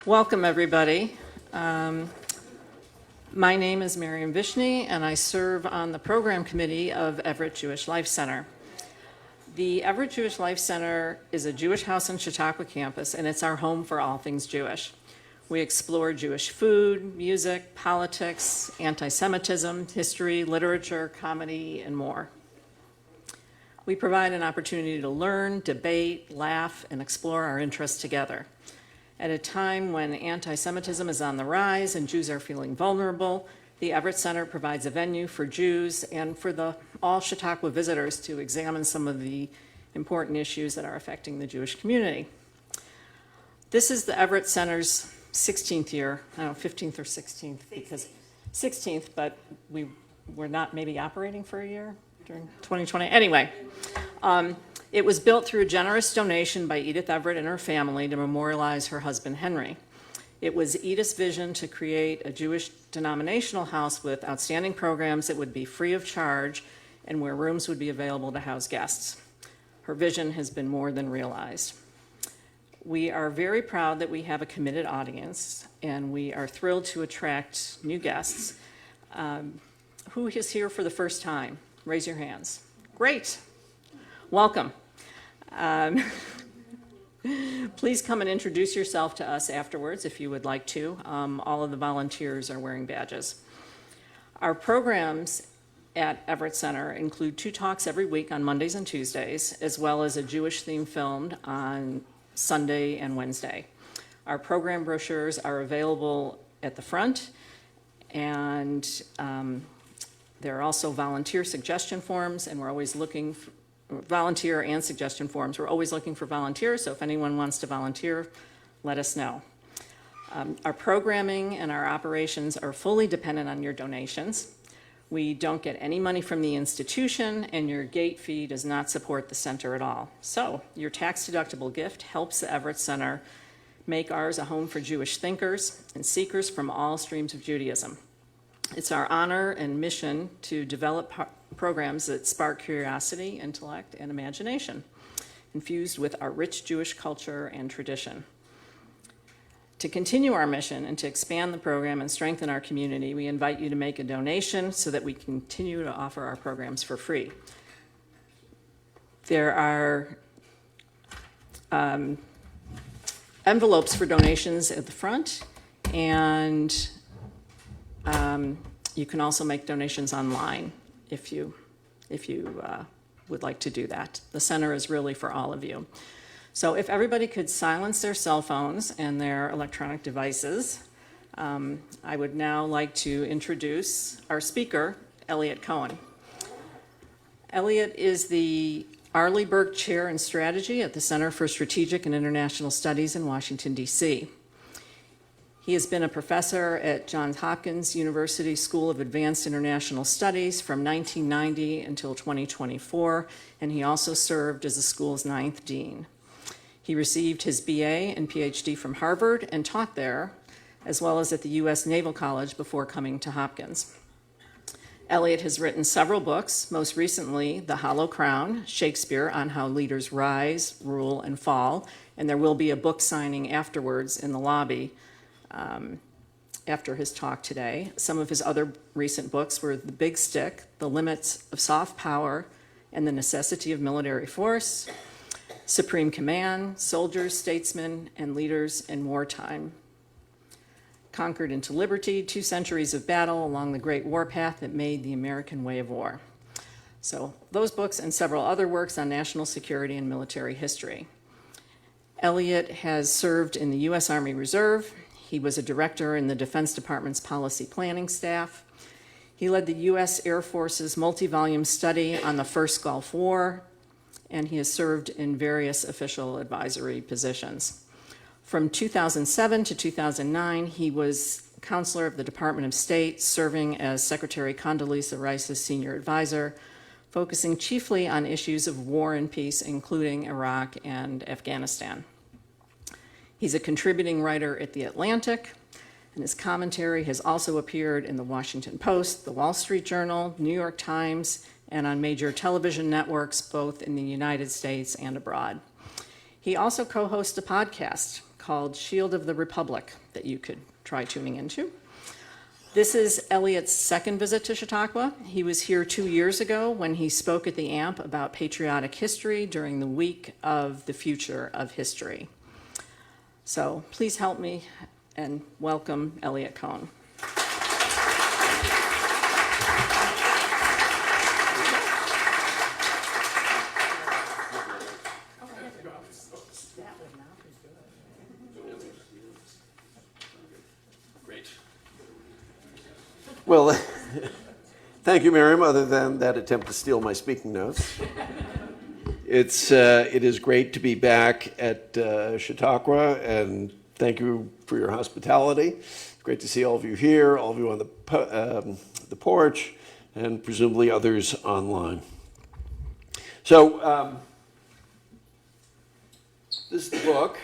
Welcome, everybody. My name is Miriam Vishny, and I serve on the program committee of Everett Jewish Life Center. The Everett Jewish Life Center is a Jewish house on Chautauqua campus, and it's our home for all things Jewish. We explore Jewish food, music, politics, anti-Semitism, history, literature, comedy, and more. We provide an opportunity to learn, debate, laugh, and explore our interests together. At a time when anti-Semitism is on the rise and Jews are feeling vulnerable, the Everett Center provides a venue for Jews and for all Chautauqua visitors to examine some of the important issues that are affecting the Jewish community. This is the Everett Center's 16th year, I don't know, 15th or 16th, because 16th, but we're not maybe operating for a year during 2020. Anyway, it was built through a generous donation by Edith Everett and her family to memorialize her husband, Henry. It was Edith's vision to create a Jewish denominational house with outstanding programs that would be free of charge and where rooms would be available to house guests. Her vision has been more than realized. We are very proud that we have a committed audience, and we are thrilled to attract new guests. Who is here for the first time? Raise your hands. Great. Welcome. Please come and introduce yourself to us afterwards if you would like to. All of the volunteers are wearing badges. Our programs at Everett Center include 2 talks every week on Mondays and Tuesdays, as well as a Jewish theme filmed on Sunday and Wednesday. Our program brochures are available at the front, and there are also volunteer suggestion forms, and we're always looking for volunteer and suggestion forms. We're always looking for volunteers, so if anyone wants to volunteer, let us know. Our programming and our operations are fully dependent on your donations. We don't get any money from the institution, and your gate fee does not support the center at all. So your tax-deductible gift helps the Everett Center make ours a home for Jewish thinkers and seekers from all streams of Judaism. It's our honor and mission to develop programs that spark curiosity, intellect, and imagination, infused with our rich Jewish culture and tradition. To continue our mission and to expand the program and strengthen our community, we invite you to make a donation so that we continue to offer our programs for free. There are envelopes for donations at the front, and you can also make donations online if you would like to do that. The center is really for all of you. So if everybody could silence their cell phones and their electronic devices, I would now like to introduce our speaker, Elliot Cohn. Elliot is the Arleigh Burke Chair in Strategy at the Center for Strategic and International Studies in Washington, D.C. He has been a professor at Johns Hopkins University School of Advanced International Studies from 1990 until 2024, and he also served as the school's 9th dean. He received his BA and PhD from Harvard and taught there, as well as at the U.S. Naval College before coming to Hopkins. Elliot has written several books, most recently The Hollow Crown, Shakespeare on How Leaders Rise, Rule, and Fall, and there will be a book signing afterwards in the lobby after his talk today. Some of his other recent books were The Big Stick, The Limits of Soft Power and the Necessity of Military Force, Supreme Command, Soldiers, Statesmen, and Leaders in Wartime, Conquered into Liberty, 2 Centuries of Battle Along the Great Warpath That Made the American Way of War. So those books and several other works on national security and military history. Elliot has served in the U.S. Army Reserve. He was a director in the Defense Department's policy planning staff. He led the U.S. Air Force's multi-volume study on the First Gulf War, and he has served in various official advisory positions. From 2007 to 2009, he was counselor of the Department of State, serving as Secretary Condoleezza Rice's senior advisor, focusing chiefly on issues of war and peace, including Iraq and Afghanistan. He's a contributing writer at The Atlantic, and his commentary has also appeared in The Washington Post, The Wall Street Journal, New York Times, and on major television networks, both in the United States and abroad. He also co-hosts a podcast called Shield of the Republic that you could try tuning into. This is Elliot's second visit to Chautauqua. He was here 2 years ago when he spoke at the AMP about patriotic history during the week of the future of history. So please help me and welcome Elliot Cohn. Well, thank you, Miriam, other than that attempt to steal my speaking notes. It is great to be back at Chautauqua, and thank you for your hospitality. It's great to see all of you here, all of you on the porch, and presumably others online. So, this is the book,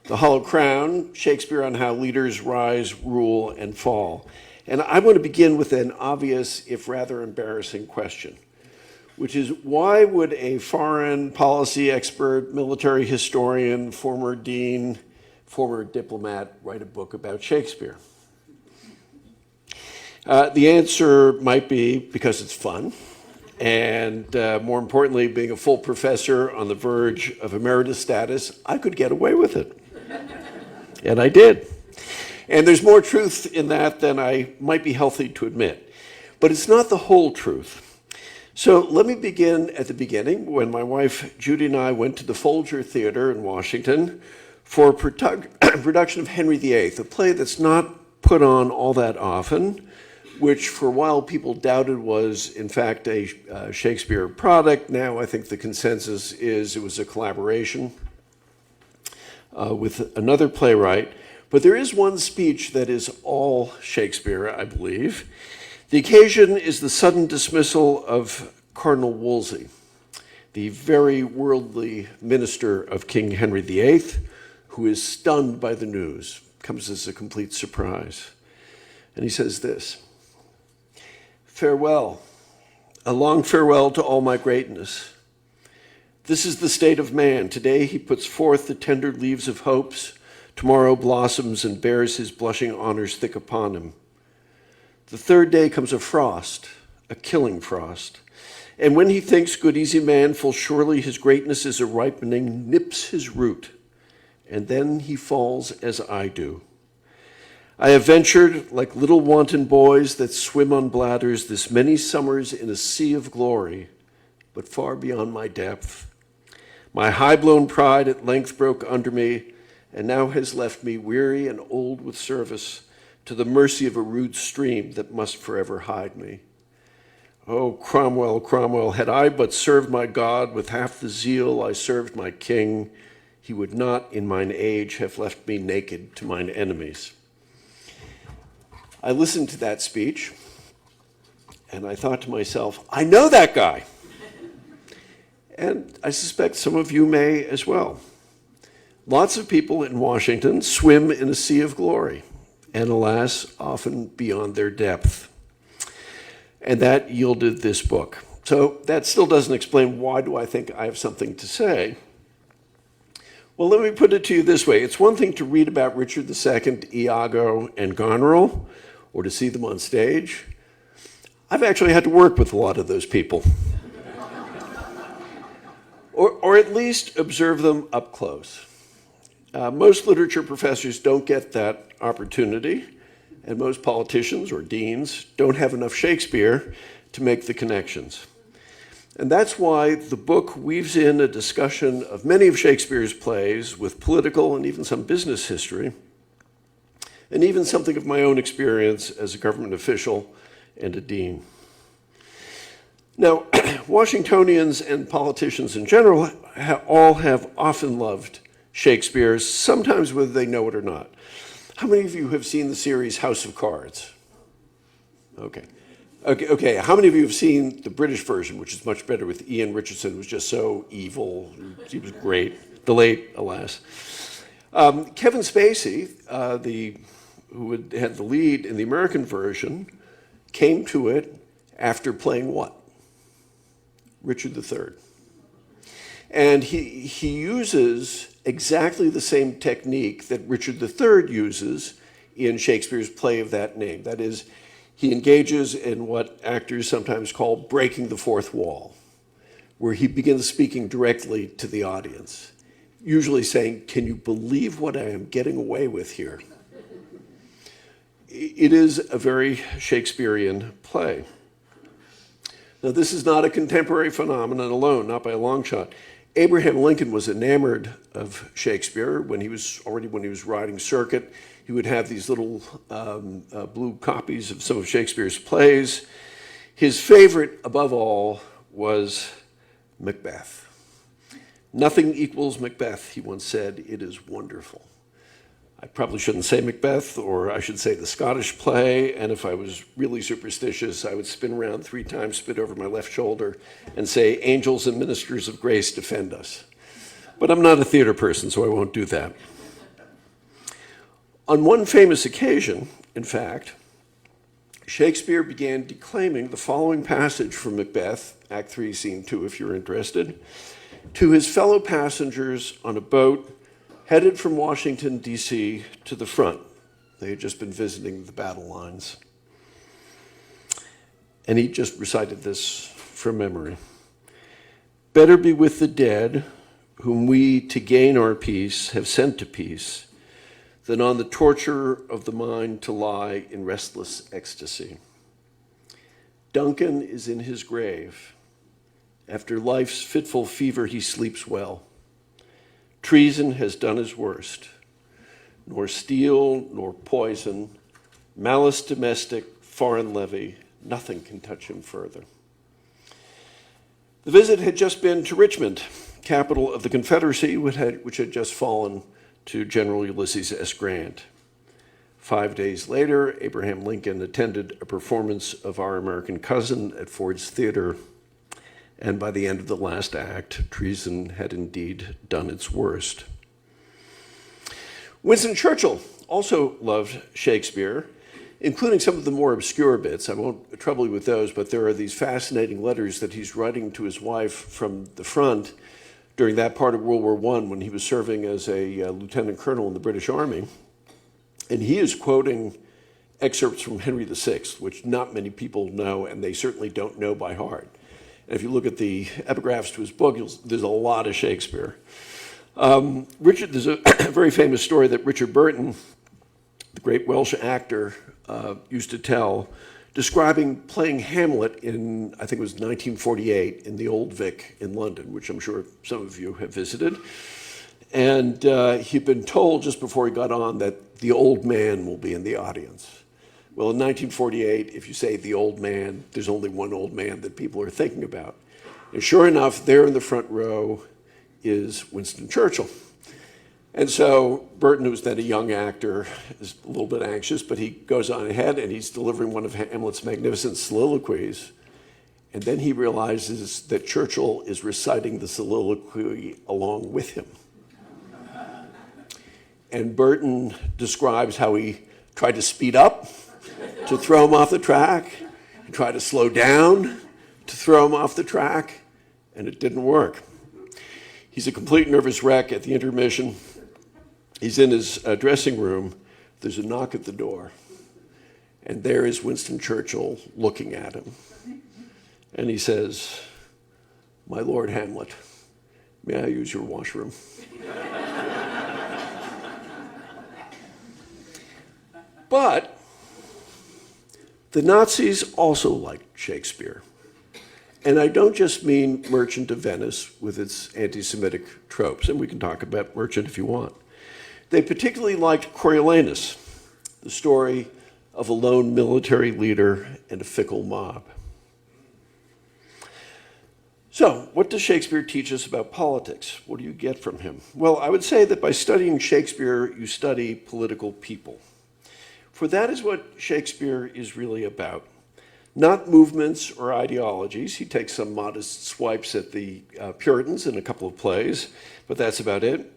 The Hollow Crown, Shakespeare on How Leaders Rise, Rule, and Fall. And I want to begin with an obvious, if rather embarrassing question, which is why would a foreign policy expert, military historian, former dean, former diplomat write a book about Shakespeare? The answer might be because it's fun, and more importantly, being a full professor on the verge of emeritus status, I could get away with it. And I did. And there's more truth in that than I might be healthy to admit. But it's not the whole truth. So let me begin at the beginning, when my wife Judy and I went to the Folger Theater in Washington for a production of Henry VIII, a play that's not put on all that often, which for a while people doubted was in fact a Shakespeare product. Now I think the consensus is it was a collaboration with another playwright. But there is one speech that is all Shakespeare, I believe. The occasion is the sudden dismissal of Cardinal Wolsey, the very worldly minister of King Henry VIII, who is stunned by the news. Comes as a complete surprise. And he says this: "Farewell, a long farewell to all my greatness. This is the state of man. Today he puts forth the tender leaves of hopes. Tomorrow blossoms and bears his blushing honors thick upon him. The third day comes a frost, a killing frost. And when he thinks, good easy man, full surely his greatness is a ripening, nips his root. And then he falls as I do. I have ventured, like little wanton boys that swim on bladders, this many summers in a sea of glory, but far beyond my depth. My high-blown pride at length broke under me, and now has left me weary and old with service to the mercy of a rude stream that must forever hide me. Oh, Cromwell, Cromwell, had I but served my God with half the zeal I served my king, he would not in mine age have left me naked to mine enemies." I listened to that speech, and I thought to myself, I know that guy. And I suspect some of you may as well. Lots of people in Washington swim in a sea of glory, and alas, often beyond their depth. And that yielded this book. So that still doesn't explain why do I think I have something to say. Well, let me put it to you this way. It's one thing to read about Richard II, Iago, and Goneril, or to see them on stage. I've actually had to work with a lot of those people. or at least observe them up close. Most literature professors don't get that opportunity, and most politicians or deans don't have enough Shakespeare to make the connections. And that's why the book weaves in a discussion of many of Shakespeare's plays with political and even some business history, and even something of my own experience as a government official and a dean. Now, Washingtonians and politicians in general all have often loved Shakespeare, sometimes whether they know it or not. How many of you have seen the series House of Cards? Okay. How many of you have seen the British version, which is much better, with Ian Richardson, who was just so evil? He was great. The late, alas. Kevin Spacey, who had the lead in the American version, came to it after playing what? Richard III. And he uses exactly the same technique that Richard III uses in Shakespeare's play of that name. That is, he engages in what actors sometimes call breaking the fourth wall, where he begins speaking directly to the audience, usually saying, "Can you believe what I am getting away with here?" It is a very Shakespearean play. Now, this is not a contemporary phenomenon alone, not by a long shot. Abraham Lincoln was enamored of Shakespeare when he was riding circuit. He would have these little blue copies of some of Shakespeare's plays. His favorite, above all, was Macbeth. "Nothing equals Macbeth," he once said. "It is wonderful." I probably shouldn't say Macbeth, or I should say the Scottish play, and if I was really superstitious, I would spin around 3 times, spit over my left shoulder, and say, "Angels and ministers of grace defend us." But I'm not a theater person, so I won't do that. On one famous occasion, in fact, Shakespeare began declaiming the following passage from Macbeth, Act 3, Scene 2, if you're interested, to his fellow passengers on a boat headed from Washington, D.C. to the front. They had just been visiting the battle lines. And he just recited this from memory. "Better be with the dead, whom we, to gain our peace, have sent to peace, than on the torture of the mind to lie in restless ecstasy. Duncan is in his grave. After life's fitful fever he sleeps well. Treason has done his worst. Nor steel, nor poison, malice domestic, foreign levy, nothing can touch him further." The visit had just been to Richmond, capital of the Confederacy, which had just fallen to General Ulysses S. Grant. 5 days later, Abraham Lincoln attended a performance of Our American Cousin at Ford's Theater, and by the end of the last act, treason had indeed done its worst. Winston Churchill also loved Shakespeare, including some of the more obscure bits. I won't trouble you with those, but there are these fascinating letters that he's writing to his wife from the front during that part of World War I when he was serving as a lieutenant colonel in the British Army. And he is quoting excerpts from Henry VI, which not many people know, and they certainly don't know by heart. And if you look at the epigraphs to his book, there's a lot of Shakespeare. There's a very famous story that Richard Burton, the great Welsh actor, used to tell, describing playing Hamlet in, I think it was 1948, in the Old Vic in London, which I'm sure some of you have visited. And he'd been told just before he got on that the old man will be in the audience. Well, in 1948, if you say the old man, there's only one old man that people are thinking about. And sure enough, there in the front row is Winston Churchill. And so Burton, who's then a young actor, is a little bit anxious, but he goes on ahead and he's delivering one of Hamlet's magnificent soliloquies. And then he realizes that Churchill is reciting the soliloquy along with him. And Burton describes how he tried to speed up to throw him off the track, and tried to slow down to throw him off the track, and it didn't work. He's a complete nervous wreck at the intermission. He's in his dressing room. There's a knock at the door, and there is Winston Churchill looking at him. And he says, "My Lord Hamlet, may I use your washroom?" But the Nazis also liked Shakespeare. And I don't just mean Merchant of Venice with its anti-Semitic tropes, and we can talk about Merchant if you want. They particularly liked Coriolanus, the story of a lone military leader and a fickle mob. So, what does Shakespeare teach us about politics? What do you get from him? Well, I would say that by studying Shakespeare, you study political people. For that is what Shakespeare is really about. Not movements or ideologies. He takes some modest swipes at the Puritans in a couple of plays, but that's about it.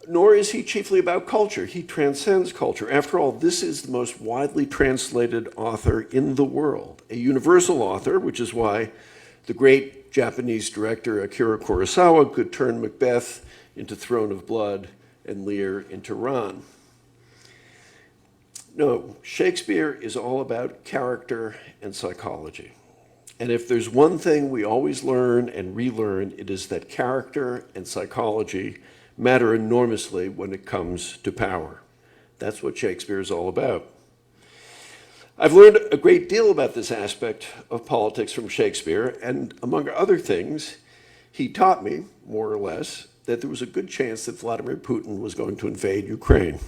Nor is he chiefly about culture. He transcends culture. After all, this is the most widely translated author in the world, a universal author, which is why the great Japanese director Akira Kurosawa could turn Macbeth into Throne of Blood and Lear into Ron. No, Shakespeare is all about character and psychology. And if there's one thing we always learn and relearn, it is that character and psychology matter enormously when it comes to power. That's what Shakespeare is all about. I've learned a great deal about this aspect of politics from Shakespeare, and among other things, he taught me, more or less, that there was a good chance that Vladimir Putin was going to invade Ukraine.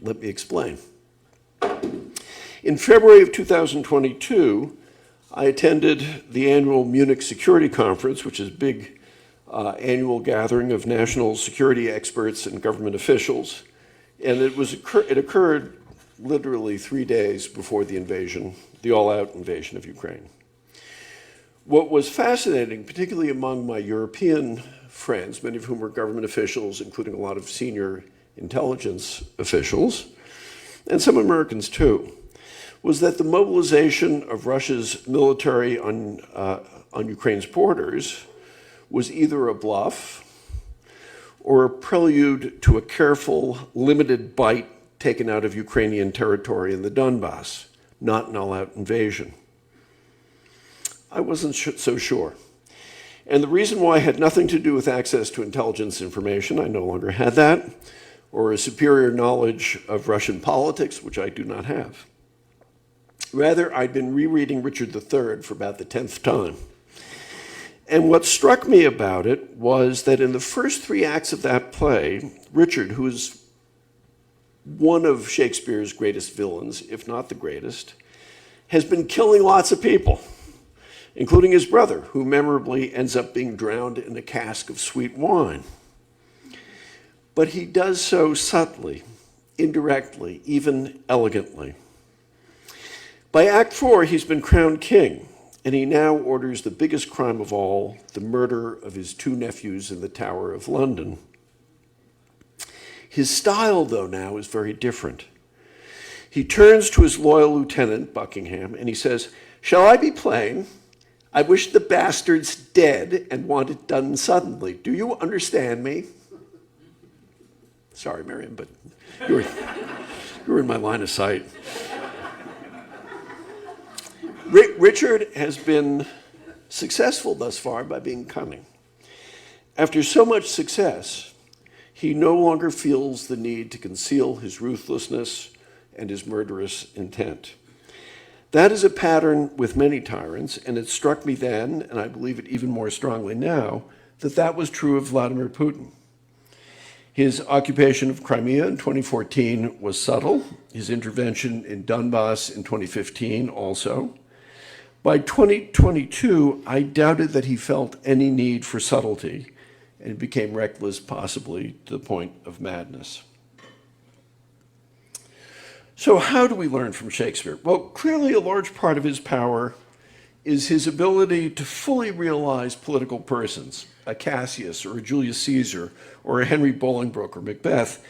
Let me explain. In February of 2022, I attended the annual Munich Security Conference, which is a big annual gathering of national security experts and government officials, and it occurred literally 3 days before the invasion, the all-out invasion of Ukraine. What was fascinating, particularly among my European friends, many of whom were government officials, including a lot of senior intelligence officials, and some Americans too, was that the mobilization of Russia's military on Ukraine's borders was either a bluff or a prelude to a careful, limited bite taken out of Ukrainian territory in the Donbass, not an all-out invasion. I wasn't so sure. And the reason why had nothing to do with access to intelligence information, I no longer had that, or a superior knowledge of Russian politics, which I do not have. Rather, I'd been rereading Richard III for about the 10th time. And what struck me about it was that in the first 3 acts of that play, Richard, who is one of Shakespeare's greatest villains, if not the greatest, has been killing lots of people, including his brother, who memorably ends up being drowned in a cask of sweet wine. But he does so subtly, indirectly, even elegantly. By Act 4, he's been crowned king, and he now orders the biggest crime of all, the murder of his 2 nephews in the Tower of London. His style, though, now is very different. He turns to his loyal lieutenant, Buckingham, and he says, "Shall I be plain? I wish the bastards dead and want it done suddenly. Do you understand me?" Sorry, Miriam, but you were in my line of sight. Richard has been successful thus far by being cunning. After so much success, he no longer feels the need to conceal his ruthlessness and his murderous intent. That is a pattern with many tyrants, and it struck me then, and I believe it even more strongly now, that that was true of Vladimir Putin. His occupation of Crimea in 2014 was subtle. His intervention in Donbass in 2015 also. By 2022, I doubted that he felt any need for subtlety, and it became reckless, possibly to the point of madness. So how do we learn from Shakespeare? Well, clearly a large part of his power is his ability to fully realize political persons, a Cassius or a Julius Caesar or a Henry Bolingbroke or Macbeth.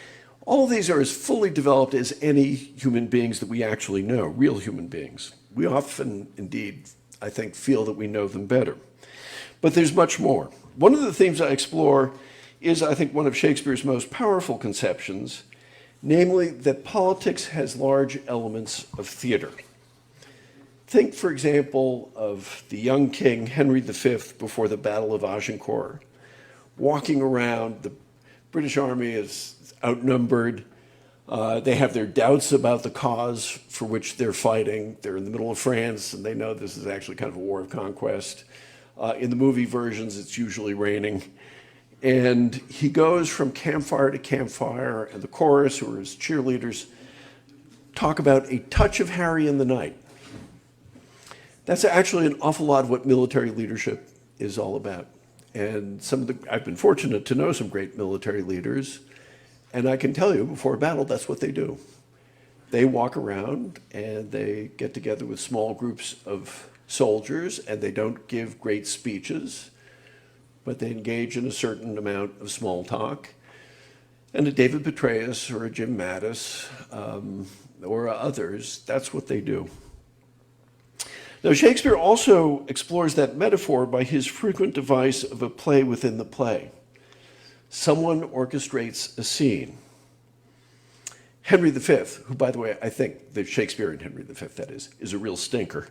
All of these are as fully developed as any human beings that we actually know, real human beings. We often, indeed, I think, feel that we know them better. But there's much more. One of the themes I explore is, I think, one of Shakespeare's most powerful conceptions, namely that politics has large elements of theater. Think, for example, of the young king Henry V before the Battle of Agincourt, walking around. The British army is outnumbered. They have their doubts about the cause for which they're fighting. They're in the middle of France, and they know this is actually kind of a war of conquest. In the movie versions, it's usually raining. And he goes from campfire to campfire, and the chorus, who are his cheerleaders, talk about a touch of Harry in the night. That's actually an awful lot of what military leadership is all about. And I've been fortunate to know some great military leaders, and I can tell you, before a battle, that's what they do. They walk around and they get together with small groups of soldiers, and they don't give great speeches, but they engage in a certain amount of small talk. And a David Petraeus or a Jim Mattis or others, that's what they do. Now, Shakespeare also explores that metaphor by his frequent device of a play within the play. Someone orchestrates a scene. Henry V, who, by the way, I think the Shakespearean Henry V, that is a real stinker,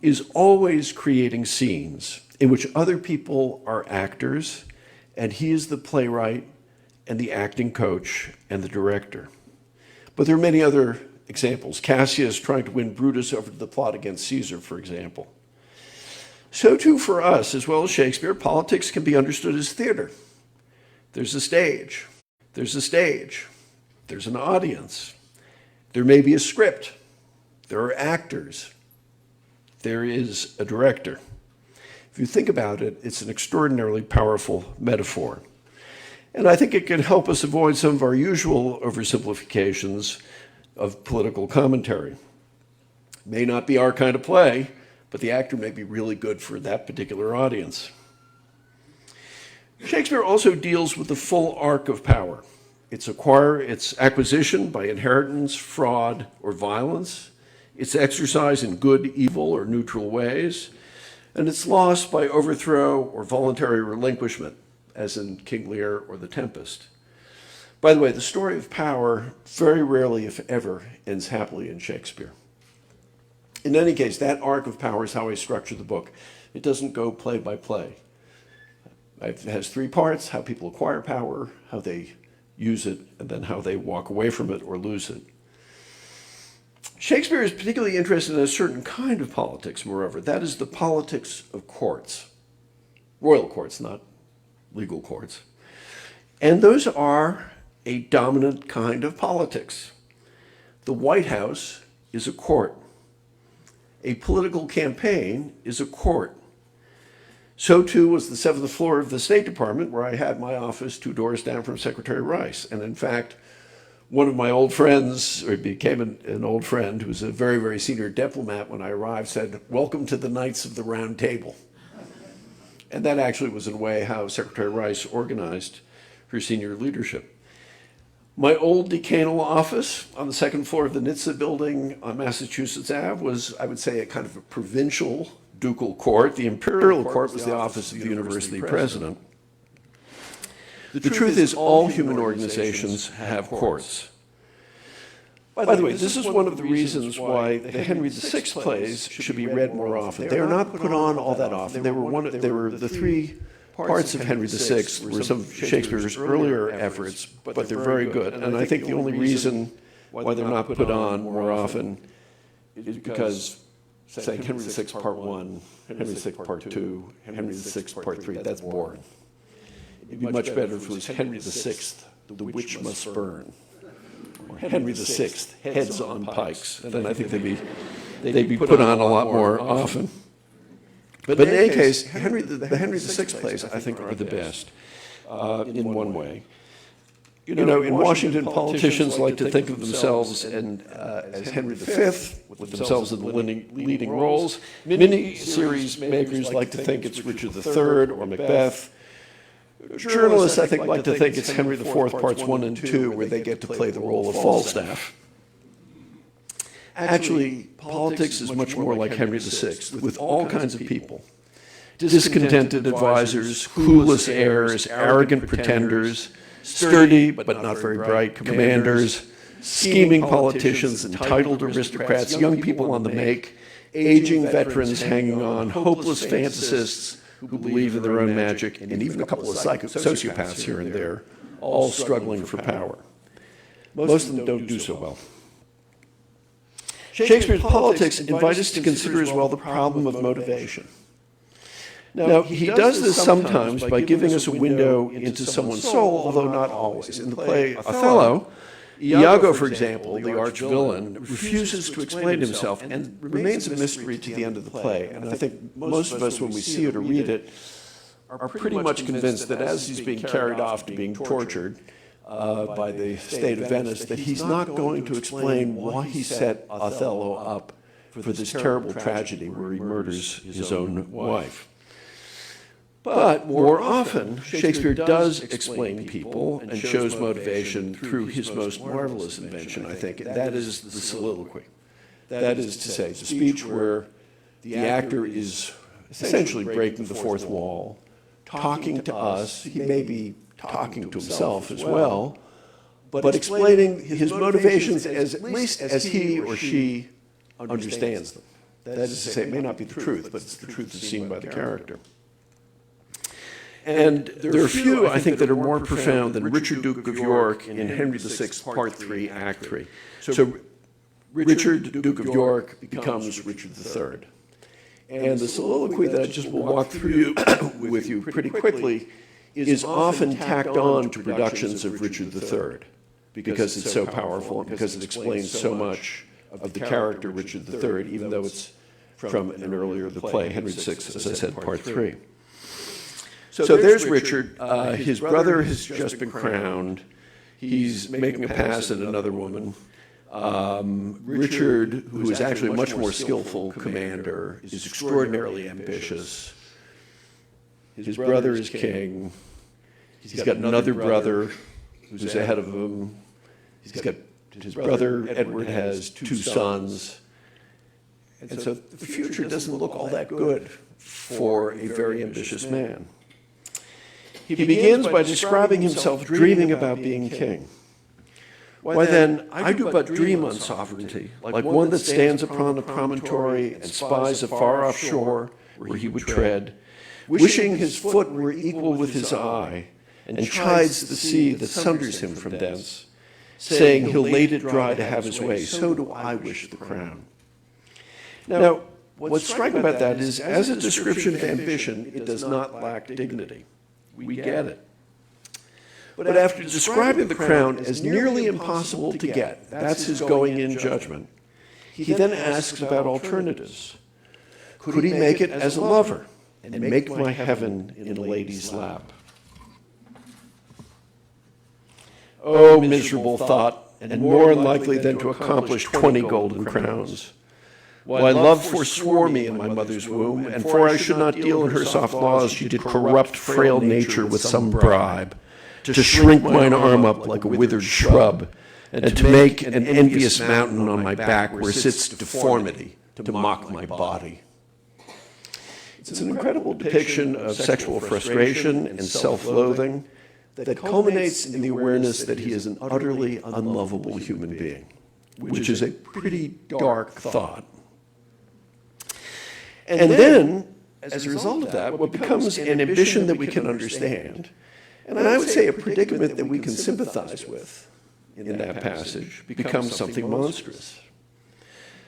is always creating scenes in which other people are actors, and he is the playwright and the acting coach and the director. But there are many other examples. Cassius trying to win Brutus over to the plot against Caesar, for example. So too for us, as well as Shakespeare, politics can be understood as theater. There's a stage. There's a stage. There's an audience. There may be a script. There are actors. There is a director. If you think about it, it's an extraordinarily powerful metaphor. And I think it can help us avoid some of our usual oversimplifications of political commentary. It may not be our kind of play, but the actor may be really good for that particular audience. Shakespeare also deals with the full arc of power. Its acquisition by inheritance, fraud, or violence, its exercise in good, evil, or neutral ways, and its loss by overthrow or voluntary relinquishment, as in King Lear or The Tempest. By the way, the story of power very rarely, if ever, ends happily in Shakespeare. In any case, that arc of power is how I structure the book. It doesn't go play by play. It has three parts: how people acquire power, how they use it, and then how they walk away from it or lose it. Shakespeare is particularly interested in a certain kind of politics, moreover. That is the politics of courts. Royal courts, not legal courts. And those are a dominant kind of politics. The White House is a court. A political campaign is a court. So too was the seventh floor of the State Department, where I had my office 2 doors down from Secretary Rice. And in fact, one of my old friends, or became an old friend, who was a very, very senior diplomat when I arrived, said, "Welcome to the Knights of the Round Table." And that actually was in a way how Secretary Rice organized her senior leadership. My old decanal office on the second floor of the NHTSA building on Massachusetts Ave was, I would say, a kind of a provincial ducal court. The imperial court was the office of the university president. The truth is, all human organizations have courts. By the way, this is one of the reasons why the Henry VI plays should be read more often. They are not put on all that often. They were the three parts of Henry VI were some of Shakespeare's earlier efforts, but they're very good. And I think the only reason why they're not put on more often is because saying Henry VI Part 1, Henry VI Part 2, Henry VI Part 3, that's boring. It'd be much better if it was Henry VI, the witch must burn, or Henry VI, heads on pikes. Then I think they'd be put on a lot more often. But in any case, the Henry VI plays, I think, are the best in one way. You know, in Washington, politicians like to think of themselves as Henry V, with themselves in the leading roles. Mini-series makers like to think it's Richard III or Macbeth. Journalists, I think, like to think it's Henry IV, parts 1 and 2, where they get to play the role of Falstaff. Actually, politics is much more like Henry VI, with all kinds of people. Discontented advisors, clueless heirs, arrogant pretenders, sturdy but not very bright commanders, scheming politicians, entitled aristocrats, young people on the make, aging veterans hanging on, hopeless fantasists who believe in their own magic, and even a couple of sociopaths here and there, all struggling for power. Most of them don't do so well. Shakespeare's politics invite us to consider as well the problem of motivation. Now, he does this sometimes by giving us a window into someone's soul, although not always. In the play Othello, Iago, for example, the arch-villain, refuses to explain himself and remains a mystery to the end of the play. And I think most of us, when we see it or read it, are pretty much convinced that as he's being carried off to being tortured by the state of Venice, that he's not going to explain why he set Othello up for this terrible tragedy where he murders his own wife. But more often, Shakespeare does explain people and shows motivation through his most marvelous invention, I think, and that is the soliloquy. That is to say, the speech where the actor is essentially breaking the fourth wall, talking to us. He may be talking to himself as well, but explaining his motivations as at least as he or she understands them. That is to say, it may not be the truth, but it's the truth as seen by the character. And there are few, I think, that are more profound than Richard, Duke of York in Henry VI, Part 3, Act 3. So Richard, Duke of York, becomes Richard III. And the soliloquy that I just will walk through with you pretty quickly is often tacked on to productions of Richard III because it's so powerful and because it explains so much of the character Richard III, even though it's from an earlier the play, Henry VI, as I said, Part 3. So there's Richard. His brother has just been crowned. He's making a pass at another woman. Richard, who is actually a much more skillful commander, is extraordinarily ambitious. His brother is king. He's got another brother who's ahead of him. His brother, Edward, has 2 sons. And so the future doesn't look all that good for a very ambitious man. He begins by describing himself dreaming about being king. Why then, I do but dream on sovereignty, like one that stands upon a promontory and spies a far-off shore where he would tread, wishing his foot were equal with his eye, and chides the sea that sunders him from thence, saying he'll lade it dry to have his way, so do I wish the crown. Now, what's striking about that is, as a description of ambition, it does not lack dignity. We get it. But after describing the crown as nearly impossible to get, that's his going-in judgment, he then asks about alternatives. Could he make it as a lover and make my heaven in a lady's lap? Oh, miserable thought, and more unlikely than to accomplish 20 golden crowns. Why, love forswore me in my mother's womb, and for I should not deal in her soft laws, she did corrupt frail nature with some bribe, to shrink mine arm up like a withered shrub, and to make an envious mountain on my back where sits deformity to mock my body. It's an incredible depiction of sexual frustration and self-loathing that culminates in the awareness that he is an utterly unlovable human being, which is a pretty dark thought. And then, as a result of that, what becomes an ambition that we can understand, and I would say a predicament that we can sympathize with in that passage, becomes something monstrous.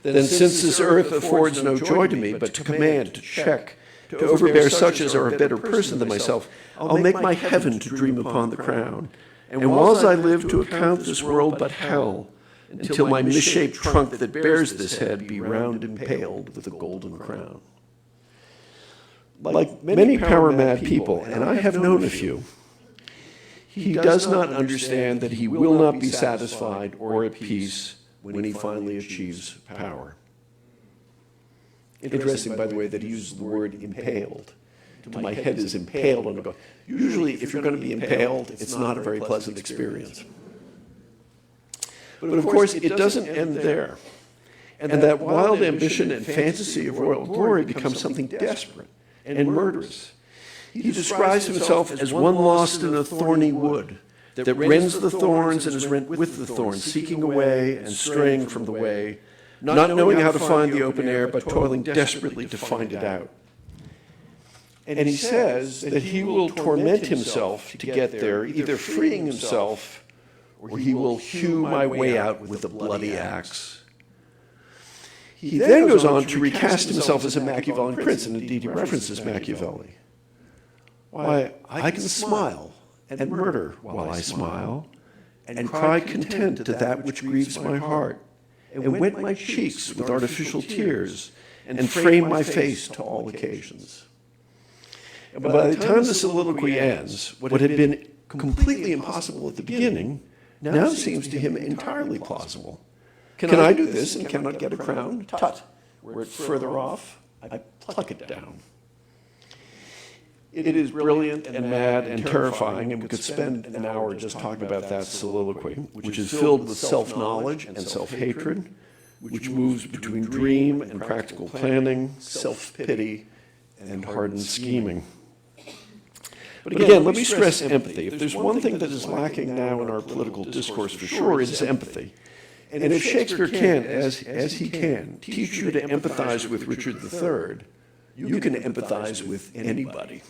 Then since this earth affords no joy to me, but to command, to check, to overbear such as are a better person than myself, I'll make my heaven to dream upon the crown. And whiles I live to account this world but hell, until my misshaped trunk that bears this head be round impaled with a golden crown. Like many power-mad people, and I have known a few, he does not understand that he will not be satisfied or at peace when he finally achieves power. Interesting, by the way, that he uses the word impaled. My head is impaled on a go. Usually, if you're going to be impaled, it's not a very pleasant experience. But of course, it doesn't end there. And that wild ambition and fantasy of royal glory becomes something desperate and murderous. He describes himself as one lost in a thorny wood that rends the thorns and is rent with the thorns, seeking a way and straying from the way, not knowing how to find the open air, but toiling desperately to find it out. And he says that he will torment himself to get there, either freeing himself or he will hew my way out with a bloody axe. He then goes on to recast himself as a Machiavellian prince, and indeed he references Machiavelli. Why, I can smile and murder while I smile, and cry content to that which grieves my heart, and wet my cheeks with artificial tears, and frame my face to all occasions. And by the time the soliloquy ends, what had been completely impossible at the beginning now seems to him entirely plausible. Can I do this and cannot get a crown? Tut. Were it further off, I pluck it down. It is brilliant and mad and terrifying, and we could spend an hour just talking about that soliloquy, which is filled with self-knowledge and self-hatred, which moves between dream and practical planning, self-pity and hardened scheming. But again, let me stress empathy. If there's one thing that is lacking now in our political discourse for sure, it's empathy. And if Shakespeare can, as he can, teach you to empathize with Richard III, you can empathize with anybody.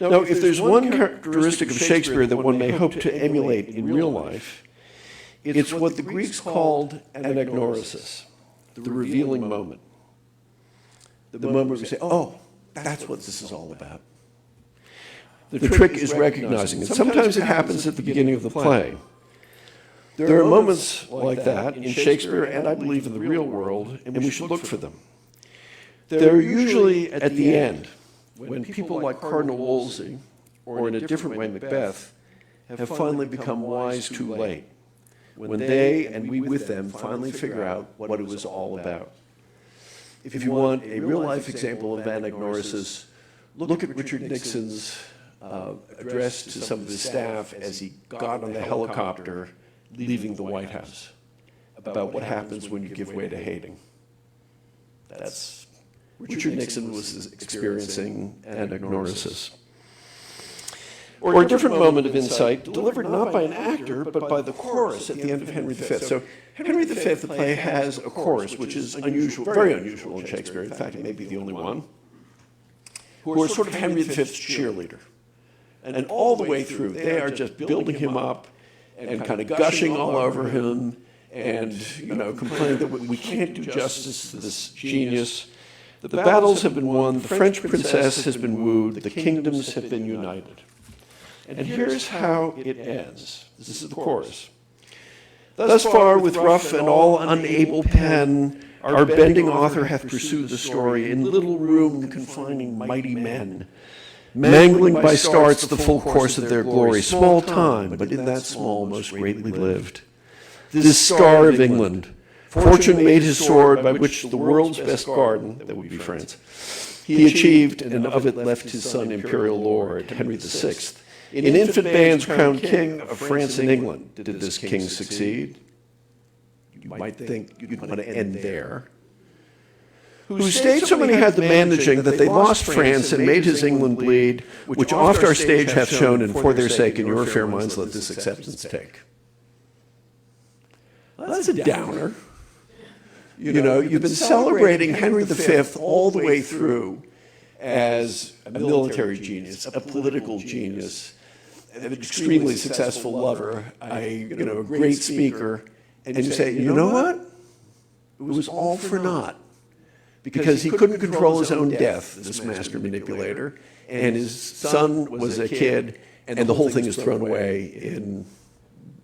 Now, if there's one characteristic of Shakespeare that one may hope to emulate in real life, it's what the Greeks called anagnorisis, the revealing moment. The moment where we say, oh, that's what this is all about. The trick is recognizing it. Sometimes it happens at the beginning of the play. There are moments like that in Shakespeare and I believe in the real world, and we should look for them. They're usually at the end, when people like Cardinal Wolsey, or in a different way Macbeth, have finally become wise too late, when they, and we with them, finally figure out what it was all about. If you want a real-life example of anagnorisis, look at Richard Nixon's address to some of his staff as he got on the helicopter leaving the White House, about what happens when you give way to hating. That's Richard Nixon was experiencing anagnorisis. Or a different moment of insight delivered not by an actor, but by the chorus at the end of Henry V. So Henry V, the play, has a chorus, which is unusual, very unusual in Shakespeare. In fact, it may be the only one, who are sort of Henry V's cheerleader. And all the way through, they are just building him up and kind of gushing all over him and, complaining that we can't do justice to this genius. The battles have been won, the French princess has been wooed, the kingdoms have been united. And here's how it ends. This is the chorus. Thus far, with rough and all unable pen, our bending author hath pursued the story in little room confining mighty men, mangling by starts the full course of their glory. Small time, but in that small most greatly lived. This star of England, fortune made his sword by which the world's best garden, that would be France, he achieved, and of it left his son imperial lord, Henry VI. In infant bands crowned king of France and England. Did this king succeed? You might think you'd want to end there. Whose state so many had the managing that they lost France and made his England bleed, which oft our stage hath shown, and for their sake in your fair minds let this acceptance take. Well, that's a downer. You've been celebrating Henry V all the way through as a military genius, a political genius, an extremely successful lover, a great speaker, and you say, you know what? It was all for naught. Because he couldn't control his own death, this master manipulator, and his son was a kid, and the whole thing is thrown away in,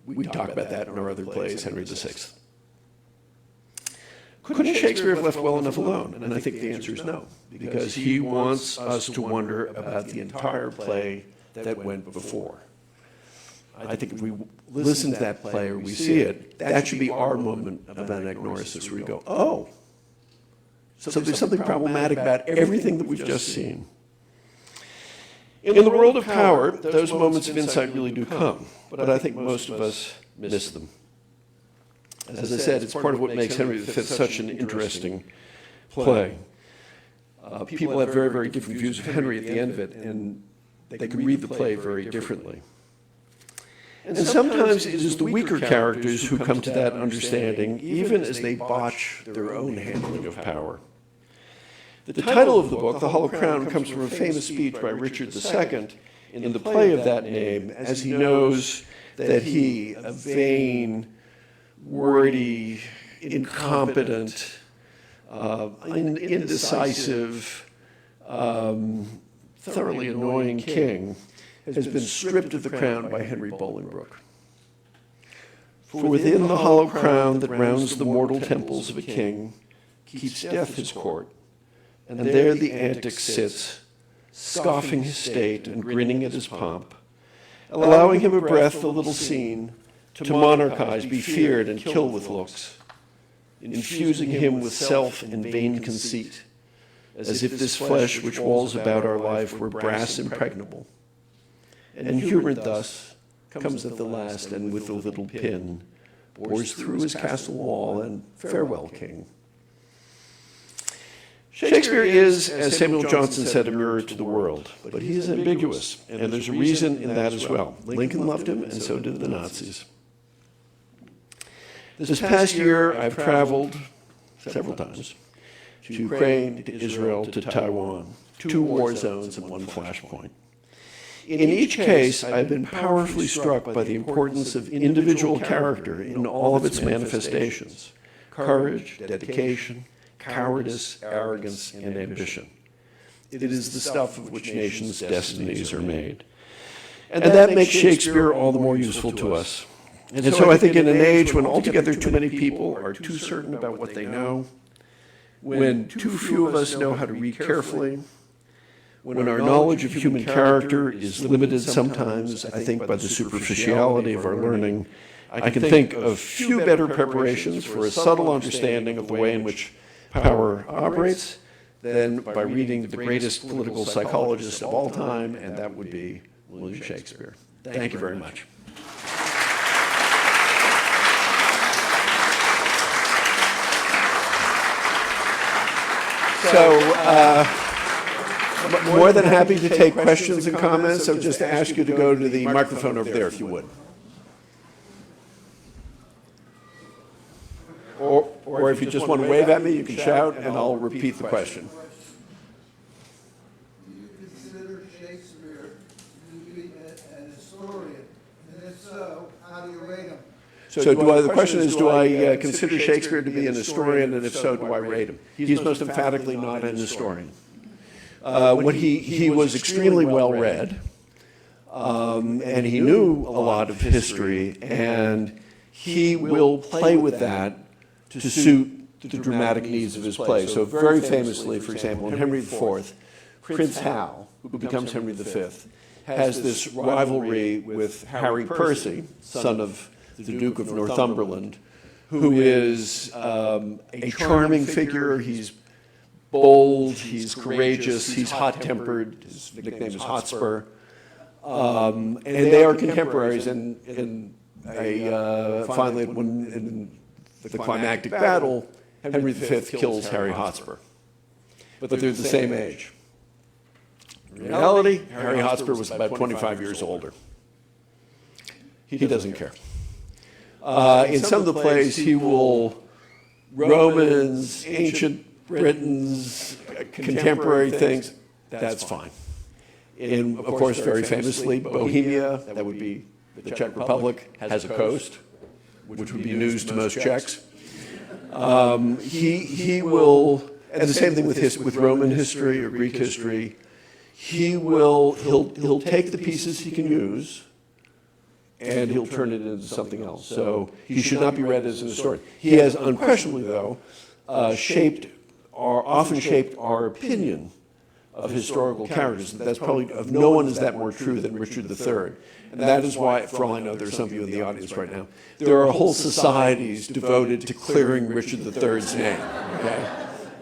we talk about that in our other plays, Henry VI. Couldn't Shakespeare have left well enough alone? And I think the answer is no, because he wants us to wonder about the entire play that went before. I think if we listen to that play or we see it, that should be our moment of anagnorisis, where we go, oh, so there's something problematic about everything that we've just seen. In the world of power, those moments of insight really do come, but I think most of us miss them. As I said, it's part of what makes Henry V such an interesting play. People have very, very different views of Henry at the end of it, and they can read the play very differently. And sometimes it is the weaker characters who come to that understanding, even as they botch their own handling of power. The title of the book, The Hollow Crown, comes from a famous speech by Richard II in the play of that name, as he knows that he, a vain, wordy, incompetent, indecisive, thoroughly annoying king, has been stripped of the crown by Henry Bolingbroke. For within the hollow crown that rounds the mortal temples of a king keeps death his court, and there the antic sits, scoffing his state and grinning at his pomp, allowing him a breath a little seen, to monarchize, be feared, and kill with looks, infusing him with self and vain conceit, as if this flesh which walls about our life were brass impregnable. And humored thus, comes at the last, and with a little pin, bores through his castle wall, and farewell, king. Shakespeare is, as Samuel Johnson said, a mirror to the world, but he is ambiguous, and there's a reason in that as well. Lincoln loved him, and so did the Nazis. This past year, I've traveled several times to Ukraine, to Israel, to Taiwan, 2 war zones and 1 flashpoint. In each case, I've been powerfully struck by the importance of individual character in all of its manifestations: courage, dedication, cowardice, arrogance, and ambition. It is the stuff of which nations' destinies are made. And that makes Shakespeare all the more useful to us. And so I think in an age when altogether too many people are too certain about what they know, when too few of us know how to read carefully, when our knowledge of human character is limited sometimes, I think, by the superficiality of our learning, I can think of few better preparations for a subtle understanding of the way in which power operates than by reading the greatest political psychologist of all time, and that would be William Shakespeare. Thank you very much. So, more than happy to take questions and comments, so just ask you to go to the microphone over there if you would. Or if you just want to wave at me, you can shout, and I'll repeat the question. Do you consider Shakespeare to be an historian? And if so, how do you rate him? So the question is, do I consider Shakespeare to be an historian, and if so, do I rate him? He's most emphatically not an historian. When he was extremely well-read, and he knew a lot of history, and he will play with that to suit the dramatic needs of his play. So very famously, for example, in Henry IV, Prince Hal, who becomes Henry V, has this rivalry with Harry Percy, son of the Duke of Northumberland, who is a charming figure. He's bold, he's courageous, he's hot-tempered. His nickname is Hotspur. And they are contemporaries, and finally, in the climactic battle, Henry V kills Harry Hotspur. But they're the same age. In reality, Harry Hotspur was about 25 years older. He doesn't care. In some of the plays, he will Romans, ancient Britons, contemporary things, that's fine. In, of course, very famously, Bohemia, that would be the Czech Republic, has a coast, which would be news to most Czechs. He will, and the same thing with Roman history or Greek history, he'll take the pieces he can use, and he'll turn it into something else. So he should not be read as an historian. He has unquestionably, though, often shaped our opinion of historical characters. That's probably, of no one is that more true than Richard III. And that is why, for all I know, there are some of you in the audience right now, there are whole societies devoted to clearing Richard III's name, okay?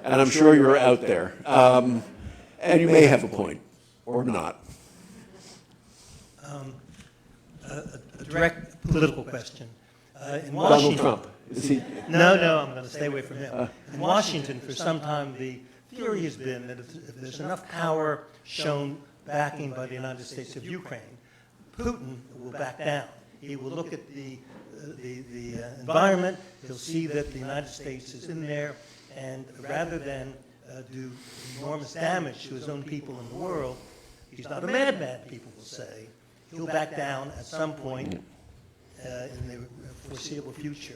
And I'm sure you're out there. And you may have a point, or not. A direct political question. In Washington, Donald Trump. Is he? No, I'm going to stay away from him. In Washington, for some time, the theory has been that if there's enough power shown backing by the United States of Ukraine, Putin will back down. He will look at the environment, he'll see that the United States is in there, and rather than do enormous damage to his own people in the world, he's not a madman, people will say. He'll back down at some point in the foreseeable future.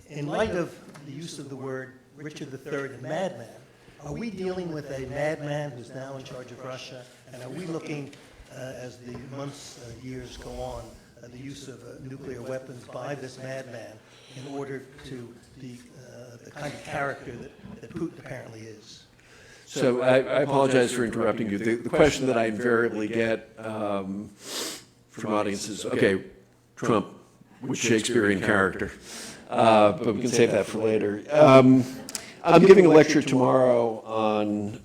In light of the use of the word Richard III and madman, are we dealing with a madman who's now in charge of Russia? And are we looking, as the months, years go on, the use of nuclear weapons by this madman in order to be the kind of character that Putin apparently is? So I apologize for interrupting you. The question that I invariably get from audiences, okay, Trump, which Shakespearean character? But we can save that for later. I'm giving a lecture tomorrow on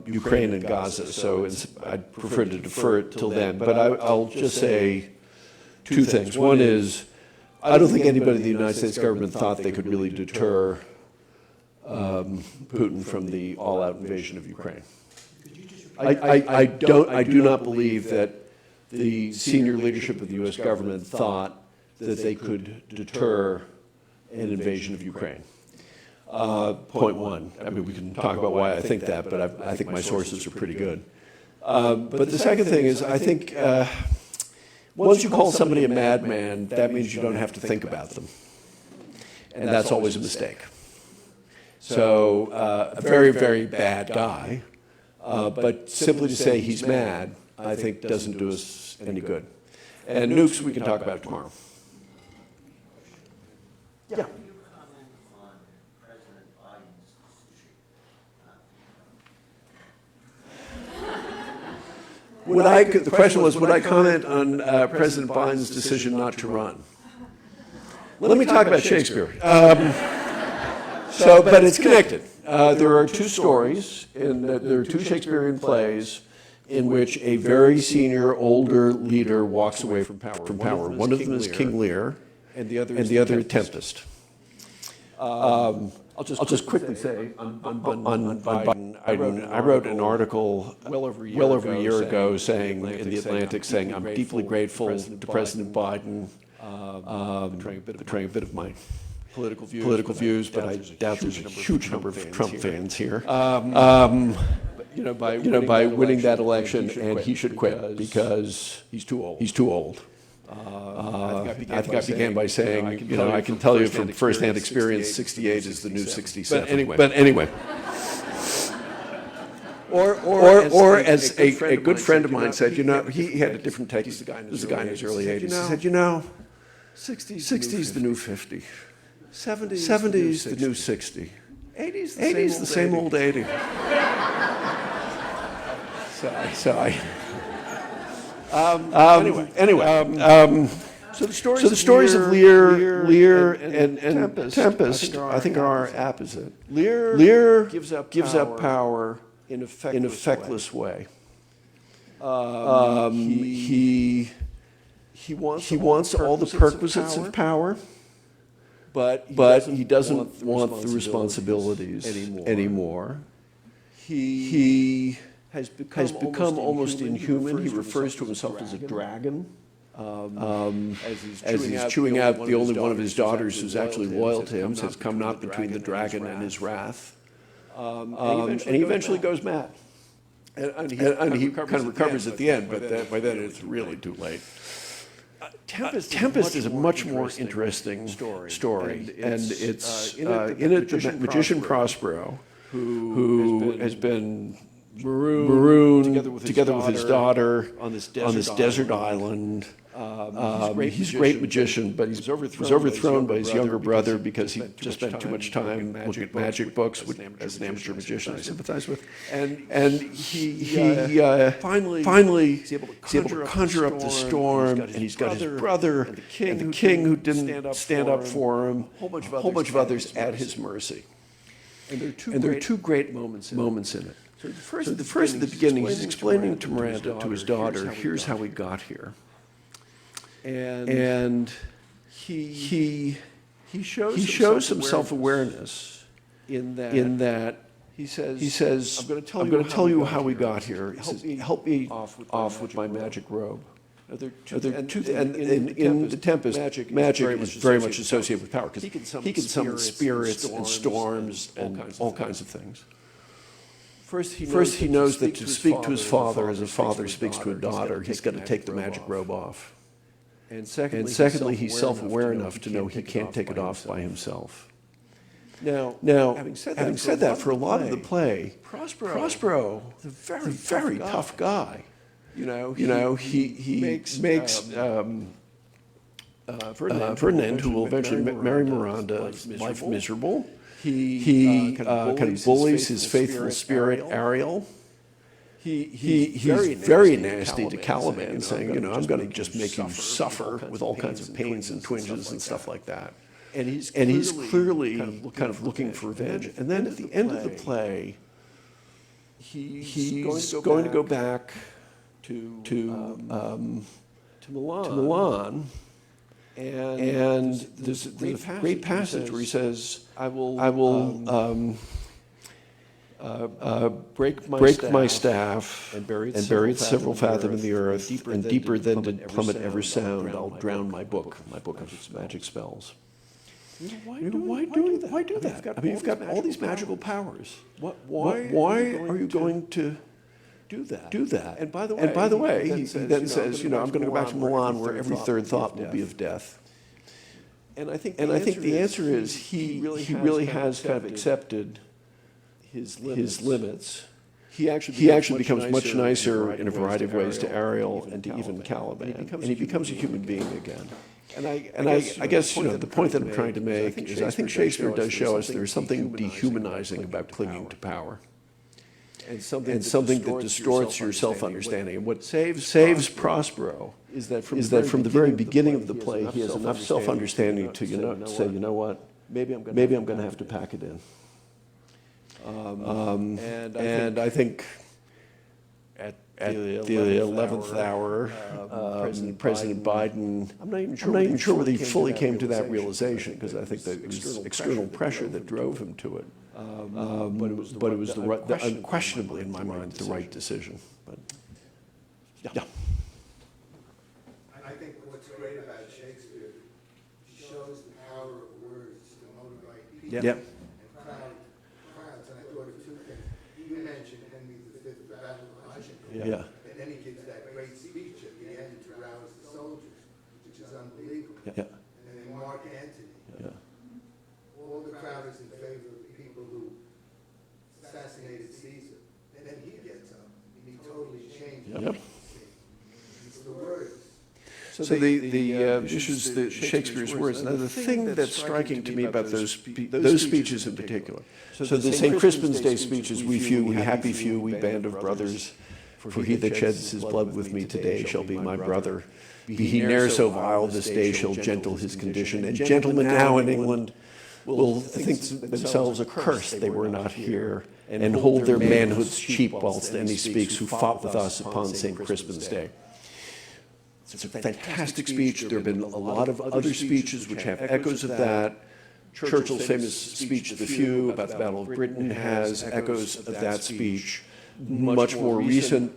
Ukraine and Gaza, so I'd prefer to defer it till then. But I'll just say two things. One is, I don't think anybody in the United States government thought they could really deter Putin from the all-out invasion of Ukraine. I do not believe that the senior leadership of the U.S. government thought that they could deter an invasion of Ukraine. Point one. I mean, we can talk about why I think that, but I think my sources are pretty good. But the second thing is, I think once you call somebody a madman, that means you don't have to think about them. And that's always a mistake. So a very, very bad guy, but simply to say he's mad, I think doesn't do us any good. And nukes, we can talk about tomorrow. Yeah. Can you comment on President Biden's decision? The question was, would I comment on President Biden's decision not to run? Let me talk about Shakespeare. But it's connected. There are two stories, there are two Shakespearean plays in which a very senior, older leader walks away from power. One of them is King Lear, and the other is Tempest. I'll just quickly say on Biden, I wrote an article well over a year ago saying in the Atlantic saying I'm deeply grateful to President Biden, betraying a bit of my political views, but I doubt there's a huge number of Trump fans here. By winning that election, and he should quit because he's too old. I think I began by saying, I can tell you from firsthand experience, 68 is the new 67. But anyway. Or as a good friend of mine said, he had a different take. This is a guy in his early 80s. He said, 60 is the new 50. 70 is the new 60. 80 is the same old 80. So the stories of Lear and Tempest, I think, are opposite. Lear gives up power in a feckless way. He wants all the perquisites of power, but he doesn't want the responsibilities anymore. He has become almost inhuman. He refers to himself as a dragon. As he's chewing out the only one of his daughters who's actually loyal to him, says, "Come not between the dragon and his wrath." And he eventually goes mad. And he kind of recovers at the end, but by then it's really too late. Tempest is a much more interesting story, and it's in it the magician Prospero, who has been marooned together with his daughter on this desert island. He's a great magician, but he was overthrown by his younger brother because he just spent too much time looking at magic books, which, as an amateur magician, I sympathize with. And he finally is able to conjure up the storm, and he's got his brother and the king who didn't stand up for him, a whole bunch of others at his mercy. And there are two great moments in it. So the first at the beginning, he's explaining to Miranda, to his daughter, here's how we got here. And he shows some self-awareness in that he says, I'm going to tell you how we got here. He says, help me off with my magic robe. And in the Tempest, magic is very much associated with power because he can summon spirits and storms and all kinds of things. First, he knows that to speak to his father as a father speaks to a daughter, he's got to take the magic robe off. And secondly, he's self-aware enough to know he can't take it off by himself. Now, having said that, for a lot of the play, Prospero, the very tough guy, he makes Ferdinand, who will eventually marry Miranda, life miserable. He kind of bullies his faithful spirit, Ariel. He's very nasty to Caliban, saying, I'm going to just make you suffer with all kinds of pains and twinges and stuff like that. And he's clearly kind of looking for revenge. And then at the end of the play, he's going to go back to Milan. And there's a great passage where he says, I will break my staff and bury it several fathom in the earth, and deeper than did plummet ever sound, I'll drown my book of magic spells. Why do that? I mean, you've got all these magical powers. Why are you going to do that? And by the way, he then says, I'm going to go back to Milan where every third thought will be of death. And I think the answer is he really has kind of accepted his limits. He actually becomes much nicer in a variety of ways to Ariel and to even Caliban, and he becomes a human being again. And I guess the point that I'm trying to make is I think Shakespeare does show us there's something dehumanizing about clinging to power, and something that distorts your self-understanding. And what saves Prospero is that from the very beginning of the play, he has enough self-understanding to say, maybe I'm going to have to pack it in. And I think at the 11th hour, President Biden, I'm not even sure whether he fully came to that realization, because I think that it was external pressure that drove him to it. But it was unquestionably, in my mind, the right decision. But, yeah. I think what's great about Shakespeare, he shows the power of words to motivate people. Yeah. And crowds, and I thought of two things. You mentioned Henry V, the Battle of Washington. Yeah. And then he gives that great speech at the end to rouse the soldiers, which is unbelievable. Yeah. And then Mark Antony. Yeah. All the crowd is in favor of the people who assassinated Caesar. And then he gets up and he totally changes. Yep. It's the words. So the issues that Shakespeare's words. Now, the thing that's striking to me about those speeches in particular. So the St. Crispin's Day speeches, we few, we happy few, we band of brothers, for he that sheds his blood with me today shall be my brother. Be he ne'er so vile, this day shall gentle his condition. And gentlemen now in England will think themselves accursed they were not here, and hold their manhoods cheap whilst any speaks who fought with us upon St. Crispin's Day. It's a fantastic speech. There have been a lot of other speeches which have echoes of that. Churchill's famous speech to the few about the Battle of Britain has echoes of that speech. Much more recent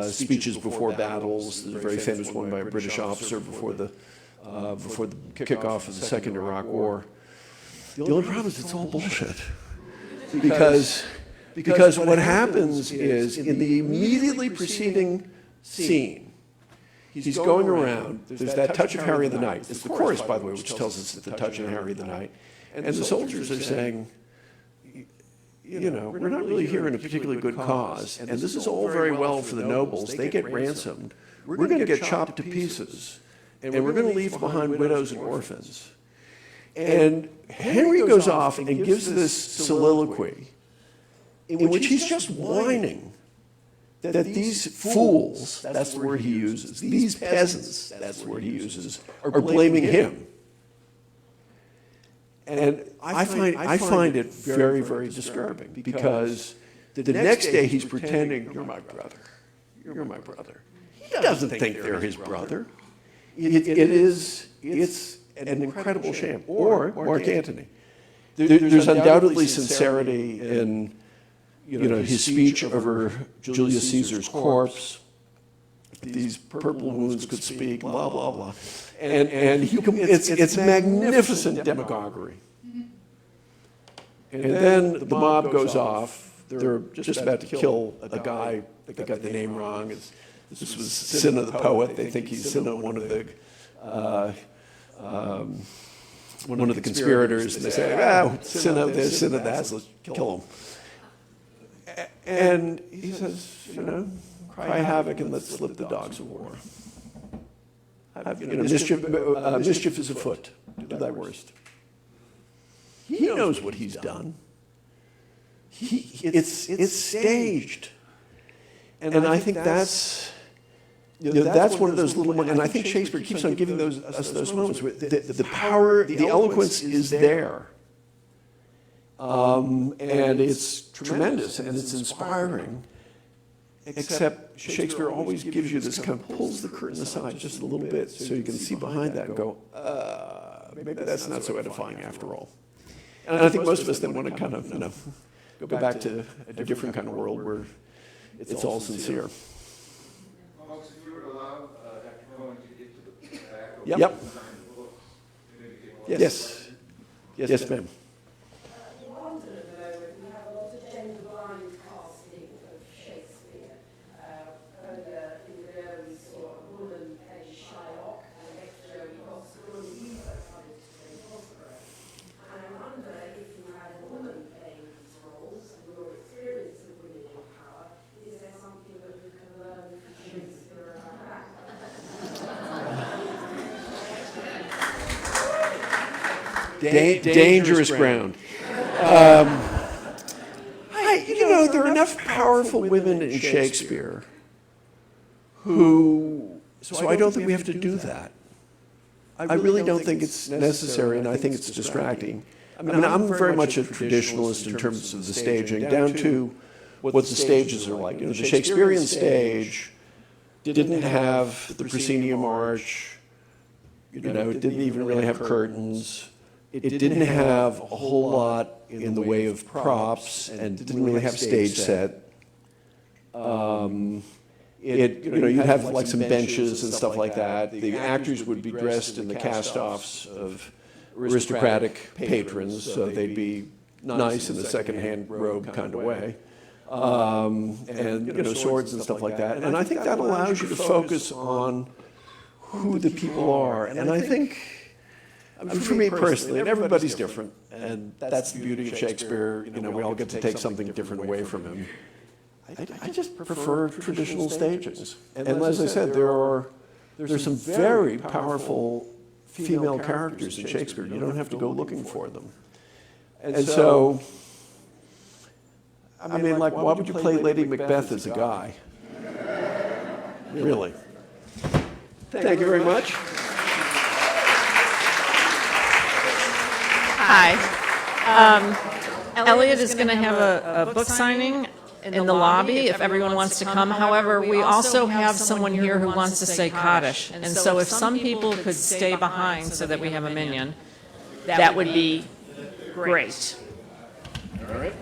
speeches before battles. There's a very famous one by a British officer before the kickoff of the Second Iraq War. The only problem is it's all bullshit. Because what happens is in the immediately preceding scene, he's going around, there's that touch of Harry of the Night. It's the chorus, by the way, which tells us it's the touch of Harry of the Night. And the soldiers are saying, we're not really here in a particularly good cause, and this is all very well for the nobles. They get ransomed. We're going to get chopped to pieces, and we're going to leave behind widows and orphans. And Henry goes off and gives this soliloquy in which he's just whining that these fools, that's the word he uses, these peasants, that's the word he uses, are blaming him. And I find it very, very disturbing, because the next day he's pretending, you're my brother, you're my brother. He doesn't think they're his brother. It's an incredible sham. Or Mark Antony. There's undoubtedly sincerity in his speech over Julius Caesar's corpse. These purple wounds could speak, blah, blah, blah. And it's magnificent demagoguery. And then the mob goes off. They're just about to kill a guy. They got the name wrong. This was Cinna the poet. They think he's Cinna, one of the conspirators. And they say, Cinna this, Cinna that, so let's kill him. And he says, cry havoc and let's slip the dogs of war. Mischief is afoot. Do thy worst. He knows what he's done. It's staged. And I think that's one of those little moments. And I think Shakespeare keeps on giving us those moments where the power, the eloquence is there. And it's tremendous and it's inspiring. except Shakespeare always gives you this, kind of pulls the curtain aside just a little bit so you can see behind that and go, maybe that's not so edifying after all. And I think most of us then want to kind of, go back to a different kind of world where it's all sincere. Folks, if you would allow Dr. Cohn to get to the back of Yep. the book. Yes. Yes, ma'am. In London at the moment, we have a lot of gender-blind casting of Shakespeare. Earlier in the day, we saw a woman play Shylock, and next year we got School Weaver coming to play Prospero. And I wonder if you had a woman playing these roles, and your experience of women in power, is there something that we can learn from Shakespeare about that? Dangerous ground. There are enough powerful women in Shakespeare who, so I don't think we have to do that. I really don't think it's necessary, and I think it's distracting. I mean, I'm very much a traditionalist in terms of the staging, down to what the stages are like. The Shakespearean stage didn't have the proscenium arch, it didn't even really have curtains. It didn't have a whole lot in the way of props and didn't really have stage set. You'd have like some benches and stuff like that. The actors would be dressed in the cast-offs of aristocratic patrons, so they'd be nice in the second-hand robe kind of way. And swords and stuff like that. And I think that allows you to focus on who the people are. And I think, for me personally, and everybody's different, and that's the beauty of Shakespeare, we all get to take something different away from him. I just prefer traditional stages. And as I said, there's some very powerful female characters in Shakespeare. You don't have to go looking for them. And so, I mean, like, why would you play Lady Macbeth as a guy? Really? Thank you very much. Hi. Elliot is going to have a book signing in the lobby if everyone wants to come. However, we also have someone here who wants to say Kaddish. And so if some people could stay behind so that we have a minion, that would be great. All right.